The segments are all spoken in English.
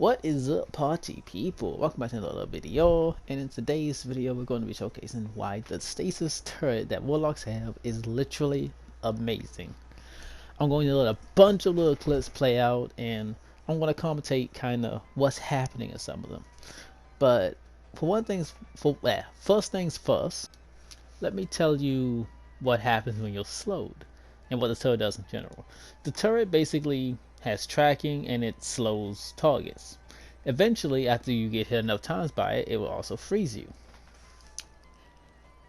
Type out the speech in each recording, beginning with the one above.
What is up, party people? Welcome back to another video, and in today's video we're going to be showcasing why the Stasis turret that Warlocks have is literally amazing. I'm going to let a bunch of little clips play out, and I'm going to commentate kind of what's happening in some of them. But first things first, let me tell you what happens when you're slowed, and what the turret does in general. The turret basically has tracking and it slows targets. Eventually, after you get hit enough times by it, it will also freeze you.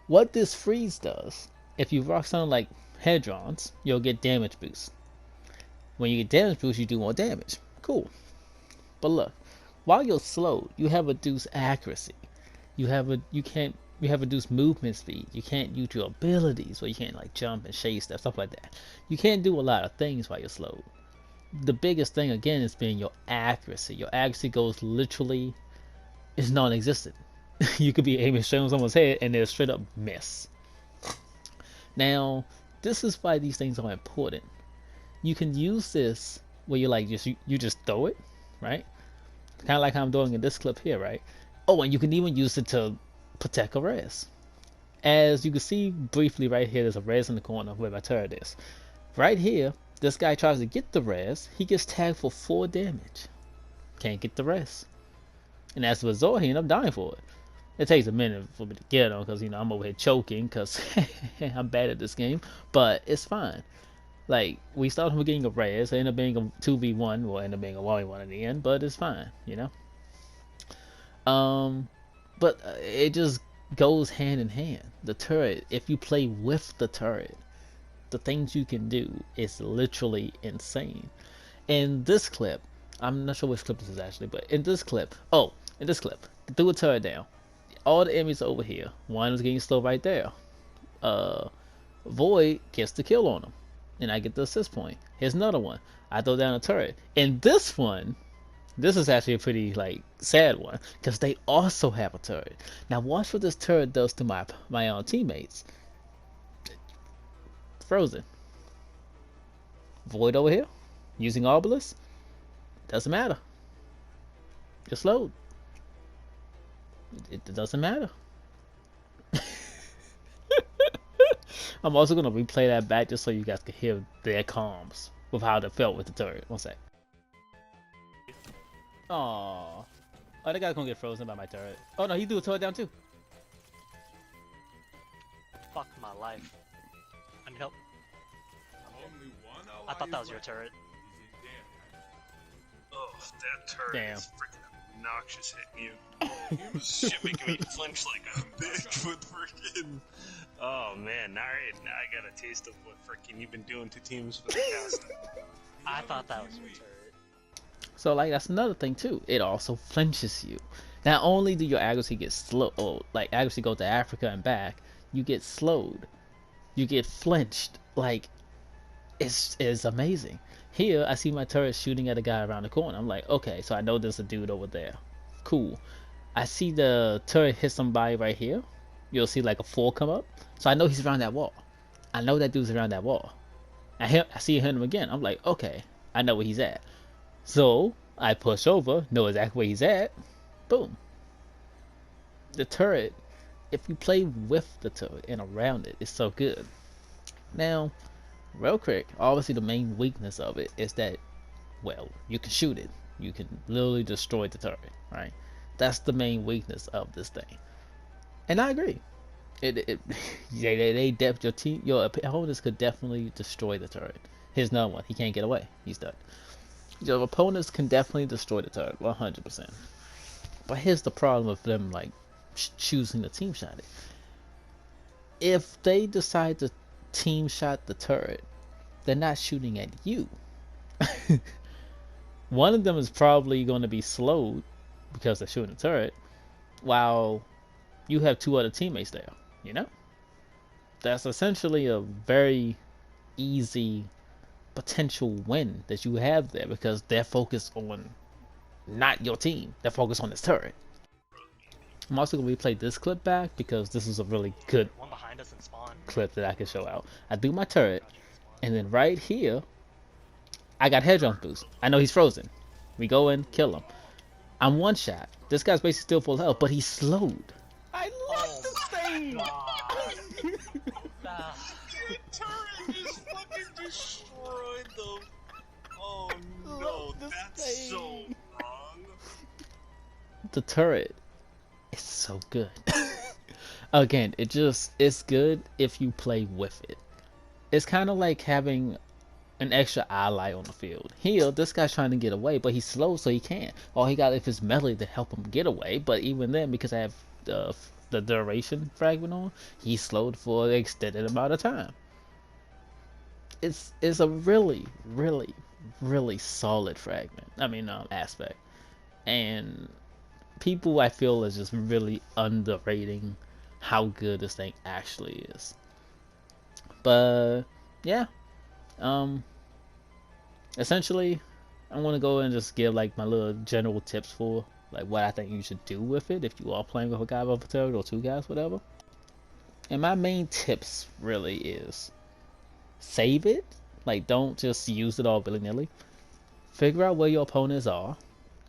What this freeze does, if you rock something like Hedrons, you'll get damage boost. When you get damage boost, you do more damage. Cool. But look, while you're slowed, you have reduced accuracy. You have reduced movement speed. You can't use your abilities, where you can't like jump and chase stuff like that. You can't do a lot of things while you're slowed. The biggest thing again is being your accuracy. Your accuracy goes literally is non-existent. You could be aiming straight on someone's head and they'll straight up miss. Now, this is why these things are important. You can use this where you like you just throw it, right? Kind of like how I'm doing in this clip here, right? Oh, and you can even use it to protect a res. As you can see briefly right here, there's a res in the corner where my turret is. Right here, this guy tries to get the res, he gets tagged for 4 damage. Can't get the res. And as a result, he ends up dying for it. It takes a minute for me to get him because, you know, I'm over here choking because I'm bad at this game. But it's fine. Like, we started from getting a res, it ended up being a 2v1, well, ended up being a 1v1 in the end, but it's fine, you know? But it just goes hand in hand. The turret, if you play with the turret, the things you can do is literally insane. In this clip, I'm not sure which clip this is actually, but in this clip, threw a turret down. All the enemies are over here. One is getting slow right there. Void gets the kill on him, and I get the assist point. Here's another one. I throw down a turret. And this one, this is actually a pretty like sad one because they also have a turret. Now watch what this turret does to my own teammates. Frozen. Void over here using Obelisk. Doesn't matter. You're slowed. It doesn't matter. I'm also gonna replay that back just so you guys can hear their comms with how they felt with the turret. One sec. Aww. Oh, that guy's gonna get frozen by my turret. Oh no, he threw a turret down too. Fuck my life. I need help. I thought that was your turret. Oh, that turret Damn. is freaking obnoxious hitting you. Shit making me flinch like a bitch with freaking... Oh man, alright, now I got a taste of what freaking you've been doing to teams for the past. I thought that was your turret. So like that's another thing too. It also flinches you. Not only do your accuracy get slow, or like accuracy go to Africa and back, you get slowed. You get flinched. Like it's amazing. Here I see my turret shooting at a guy around the corner. I'm like, okay, so I know there's a dude over there. Cool. I see the turret hit somebody right here. You'll see like a 4 come up. So I know he's around that wall. I know that dude's around that wall. I see him again. I'm like, okay, I know where he's at. So I push over, know exactly where he's at. Boom. The turret, if you play with the turret and around it, it's so good. Now, real quick, obviously the main weakness of it is that, well, you can shoot it. You can literally destroy the turret, right? That's the main weakness of this thing. And I agree. Your opponents could definitely destroy the turret. Here's another one. He can't get away. He's done. Your opponents can definitely destroy the turret, 100%. But here's the problem with them, like, choosing to team shot it. If they decide to team shot the turret, they're not shooting at you. One of them is probably going to be slowed because they're shooting the turret, while you have 2 other teammates there, you know? That's essentially a very easy potential win that you have there because they're focused on not your team. They're focused on this turret. I'm also going to replay this clip back because this is a really good One behind us in spawn. clip that I can show out. I do my turret, and then right here, I got Hedron boost. I know he's frozen. We go in, kill him. I'm one shot. This guy's basically still full health, but he's slowed. I love Oh this my thing. god. Nah. Fucking turret just fucking destroyed them. Oh no, Love this that's so thing. wrong. The turret is so good. Again, it's good if you play with it. It's kind of like having an extra ally on the field. Here, this guy's trying to get away, but he's slow, so he can't. All he got is his melee to help him get away. But even then, because I have the duration fragment on, he's slowed for an extended amount of time. It's a really, really, really solid fragment. I mean, aspect, and people I feel is just really underrating how good this thing actually is. But yeah, um, essentially, I want to go and just give like my little general tips for like what I think you should do with it if you are playing with a guy of a turret or two guys, whatever. And my main tips really is save it. Like, don't just use it all willy nilly. Figure out where your opponents are,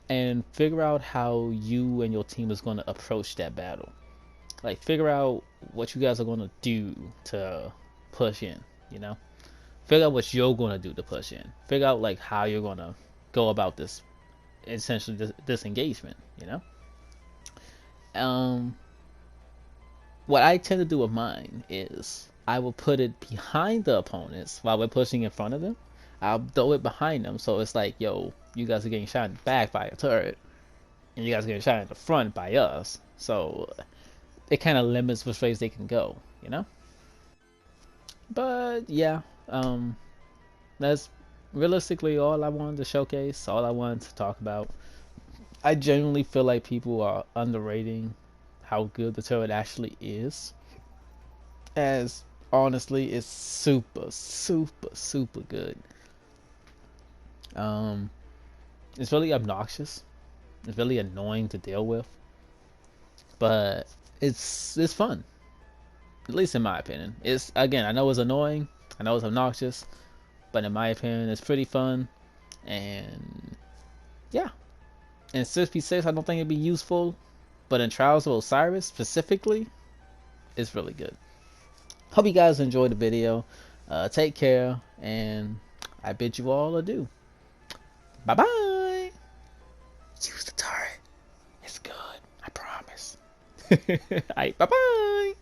and figure out how you and your team is going to approach that battle. Like, figure out what you guys are going to do to push in, you know? Figure out what you're going to do to push in. Figure out, like, how you're going to go about this, essentially, this engagement, you know? What I tend to do with mine is I will put it behind the opponents while we're pushing in front of them. I'll throw it behind them, so it's like, yo, you guys are getting shot in the back by a turret, and you guys are getting shot in the front by us. So it kind of limits which ways they can go, you know? But yeah, that's realistically all I wanted to showcase, all I wanted to talk about. I genuinely feel like people are underrating how good the turret actually is, as honestly it's super, super, super good. It's really obnoxious. It's really annoying to deal with, but it's fun. At least in my opinion. It's, again, I know it's annoying, I know it's obnoxious, but in my opinion, it's pretty fun. And yeah, in 6v6, I don't think it'd be useful, but in Trials of Osiris specifically, it's really good. Hope you guys enjoyed the video. Take care, and I bid you all adieu. Bye bye. Use the turret. It's good. I promise. Alright, bye bye.